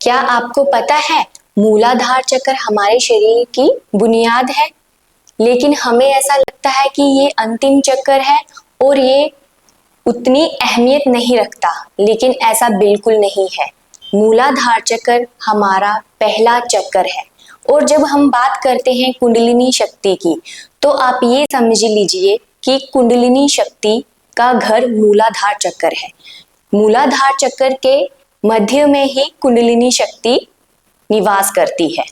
क्या आपको पता है मूलाधार चक्र हमारे शरीर की बुनियाद है, लेकिन हमें ऐसा लगता है कि ये अंतिम चक्र है और ये उतनी अहमियत नहीं रखता, लेकिन ऐसा बिल्कुल नहीं है। मूलाधार चक्र हमारा पहला चक्र है और जब हम बात करते हैं कुंडलिनी शक्ति की, तो आप ये समझ लीजिए कि कुंडलिनी शक्ति का घर मूलाधार चक्र है। मूलाधार चक्र के मध्य में ही कुंडलिनी शक्ति निवास करती है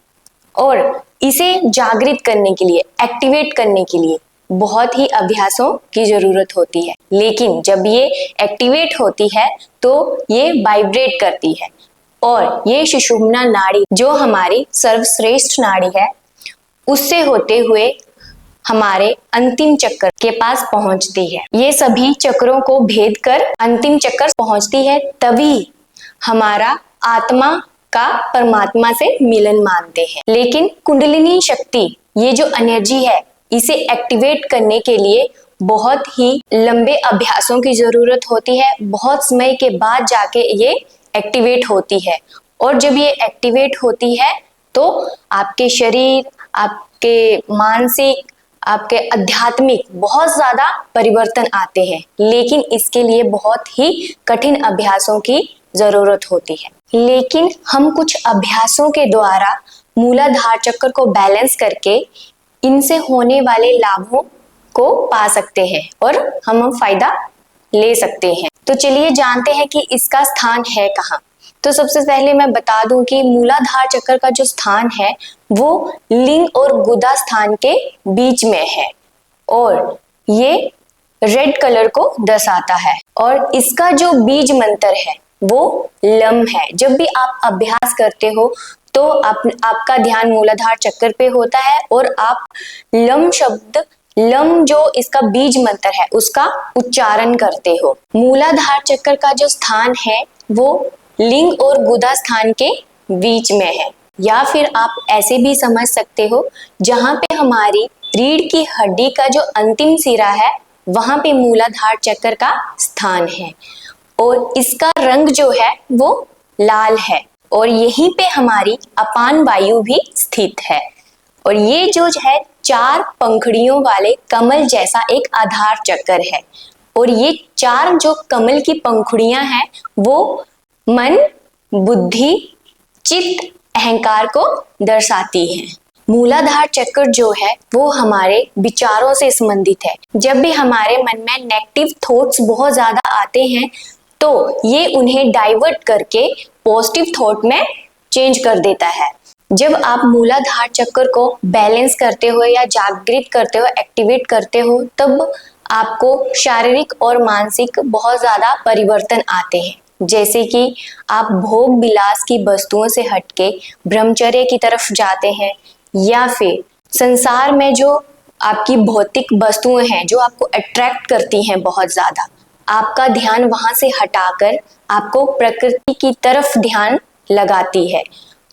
और इसे जागृत करने के लिए, एक्टिवेट करने के लिए बहुत ही अभ्यासों की जरूरत होती है। लेकिन जब ये एक्टिवेट होती है तो ये वाइब्रेट करती है और ये सुषुम्ना नाड़ी जो हमारी सर्वश्रेष्ठ नाड़ी है, उससे होते हुए हमारे अंतिम चक्र के पास पहुंचती है। ये सभी चक्रों को भेद कर अंतिम चक्र पहुंचती है, तभी हमारा आत्मा का परमात्मा से मिलन मानते हैं। लेकिन कुंडलिनी शक्ति, ये जो एनर्जी है, इसे एक्टिवेट करने के लिए बहुत ही लंबे अभ्यासों की जरूरत होती है। बहुत समय के बाद जाके ये एक्टिवेट होती है और जब ये एक्टिवेट होती है तो आपके शरीर, आपके मानसिक, आपके आध्यात्मिक बहुत ज्यादा परिवर्तन आते हैं। लेकिन इसके लिए बहुत ही कठिन अभ्यासों की जरूरत होती है। लेकिन हम कुछ अभ्यासों के द्वारा मूलाधार चक्र को बैलेंस करके इनसे होने वाले लाभों को पा सकते हैं और हम फायदा ले सकते हैं। तो चलिए जानते हैं कि इसका स्थान है कहाँ। तो सबसे पहले मैं बता दूं कि मूलाधार चक्र का जो स्थान है वो लिंग और गुदा स्थान के बीच में है और ये रेड कलर को दर्शाता है और इसका जो बीज मंत्र है वो लम है। जब भी आप अभ्यास करते हो तो आपका ध्यान मूलाधार चक्र पे होता है और आप लम शब्द, लम जो इसका बीज मंत्र है, उसका उच्चारण करते हो। मूलाधार चक्र का जो स्थान है वो लिंग और गुदा स्थान के बीच में है, या फिर आप ऐसे भी समझ सकते हो जहां पे हमारी रीढ़ की हड्डी का जो अंतिम सिरा है वहां पे मूलाधार चक्र का स्थान है और इसका रंग जो है वो लाल है और यहीं पे हमारी अपान वायु भी स्थित है। और ये जो है 4 पंखुड़ियों वाले कमल जैसा एक आधार चक्र है और ये 4 जो कमल की पंखुड़ियां हैं वो मन, बुद्धि, चित्त, अहंकार को दर्शाती हैं। मूलाधार चक्र जो है वो हमारे विचारों से संबंधित है। जब भी हमारे मन में नेगेटिव थॉट्स बहुत ज्यादा आते हैं तो ये उन्हें डाइवर्ट करके पॉजिटिव थॉट में चेंज कर देता है। जब आप मूलाधार चक्र को बैलेंस करते हो या जागृत करते हो, एक्टिवेट करते हो, तब आपको शारीरिक और मानसिक बहुत ज्यादा परिवर्तन आते हैं। जैसे कि आप भोग विलास की वस्तुओं से हटके ब्रह्मचर्य की तरफ जाते हैं, या फिर संसार में जो आपकी भौतिक वस्तुएं हैं जो आपको अट्रैक्ट करती हैं बहुत ज्यादा, आपका ध्यान वहां से हटाकर आपको प्रकृति की तरफ ध्यान लगाती है।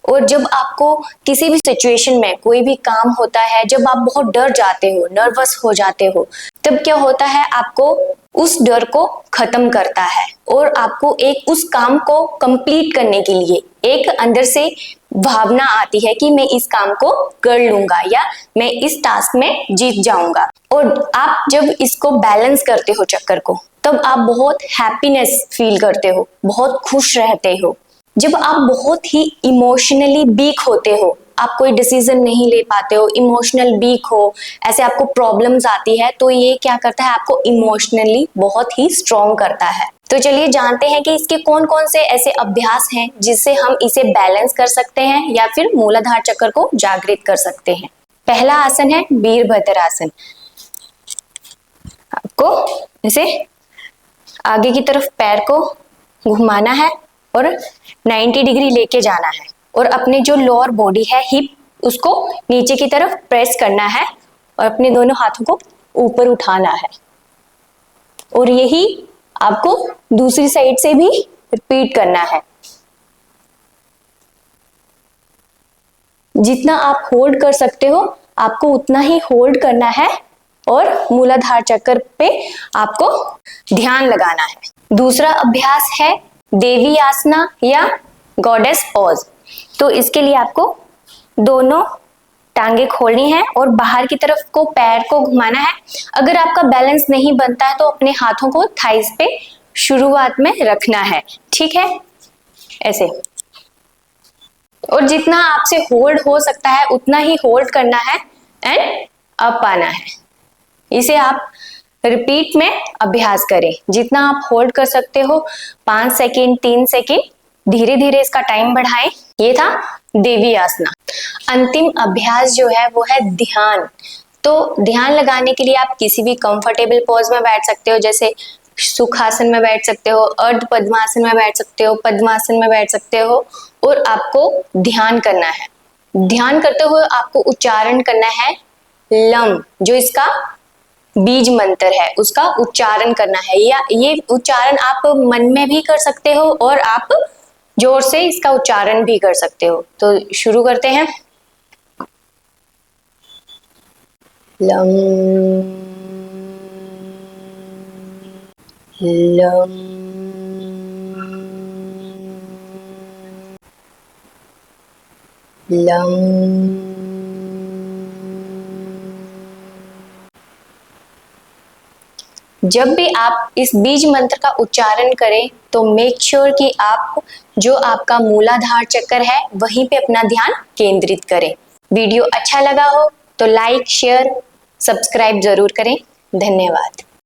और जब आपको किसी भी सिचुएशन में कोई भी काम होता है, जब आप बहुत डर जाते हो, नर्वस हो जाते हो, तब क्या होता है, आपको उस डर को खत्म करता है और आपको एक उस काम को कंप्लीट करने के लिए एक अंदर से भावना आती है कि मैं इस काम को कर लूंगा या मैं इस टास्क में जीत जाऊंगा। और आप जब इसको बैलेंस करते हो चक्कर को, तब आप बहुत हैप्पीनेस फील करते हो, बहुत खुश रहते हो। जब आप बहुत ही इमोशनली वीक होते हो, आप कोई डिसीजन नहीं ले पाते हो, इमोशनल वीक हो, ऐसे आपको प्रॉब्लम्स आती है, तो ये क्या करता है, आपको इमोशनली बहुत ही स्ट्रॉन्ग करता है। तो चलिए जानते हैं कि इसके कौन कौन से ऐसे अभ्यास हैं जिससे हम इसे बैलेंस कर सकते हैं या फिर मूलाधार चक्र को जागृत कर सकते हैं। पहला आसन है वीरभद्र आसन। आपको इसे आगे की तरफ पैर को घुमाना है और 90 डिग्री लेके जाना है और अपने जो लोअर बॉडी है, हिप, उसको नीचे की तरफ प्रेस करना है और अपने दोनों हाथों को ऊपर उठाना है। और यही आपको दूसरी साइड से भी रिपीट करना है। जितना आप होल्ड कर सकते हो आपको उतना ही होल्ड करना है और मूलाधार चक्र पे आपको ध्यान लगाना है। दूसरा अभ्यास है देवी आसना या गॉडेस पॉज। तो इसके लिए आपको दोनों टांगे खोलनी है और बाहर की तरफ को पैर को घुमाना है। अगर आपका बैलेंस नहीं बनता है तो अपने हाथों को थाइस पे शुरुआत में रखना है, ठीक है, ऐसे। और जितना आपसे होल्ड हो सकता है उतना ही होल्ड करना है एंड अप आना है। इसे आप रिपीट में अभ्यास करें, जितना आप होल्ड कर सकते हो, 5 सेकेंड, 3 सेकेंड, धीरे धीरे इसका टाइम बढ़ाएं। ये था देवी आसना। अंतिम अभ्यास जो है वो है ध्यान। तो ध्यान लगाने के लिए आप किसी भी कंफर्टेबल पोज में बैठ सकते हो, जैसे सुखासन में बैठ सकते हो, अर्ध पद्मासन में बैठ सकते हो, पद्मासन में बैठ सकते हो, और आपको ध्यान करना है। ध्यान करते हुए आपको उच्चारण करना है लम, जो इसका बीज मंत्र है उसका उच्चारण करना है। या ये उच्चारण आप मन में भी कर सकते हो और आप जोर से इसका उच्चारण भी कर सकते हो। तो शुरू करते हैं। Lump lump lump. जब भी आप इस बीज मंत्र का उच्चारण करें तो मेक श्योर कि आप जो आपका मूलाधार चक्र है वहीं पे अपना ध्यान केंद्रित करें। वीडियो अच्छा लगा हो तो लाइक, शेयर, सब्सक्राइब जरूर करें। धन्यवाद।